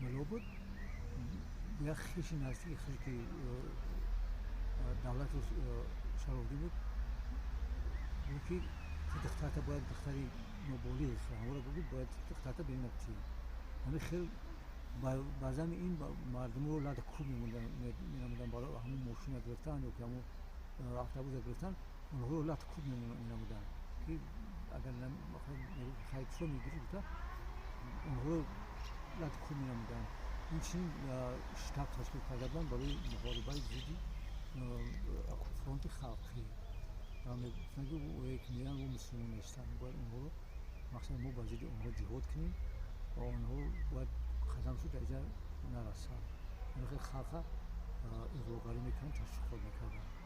ملو بود یا خیلی نزدیک خیلی دولت شاروردی بود که دخترها باید دختری نوبولی خواهر بود باید دخترها بینمتی همه خیلی بعضی این مردم رو لاد خوب می‌نمودن برای همون ماشین گرفتن و که همون اتوبوس گرفتن اونها رو لاد خوب می‌نمودن که اگر خیلی شو می‌گرفت اونها رو لاد خوب می‌نمودن این چنین شتاب تشکیل کرده بودن برای مقابله ضد فرانت خلقی میگفتن که یک میان و مسلمان هستند باید اونها رو مثلا ما با ضد اونها جهاد کنیم و اونها باید خدمتشون در اینجا نرسد. خیلی خلقه اغراق‌آلود میکنن تشویق میکردن.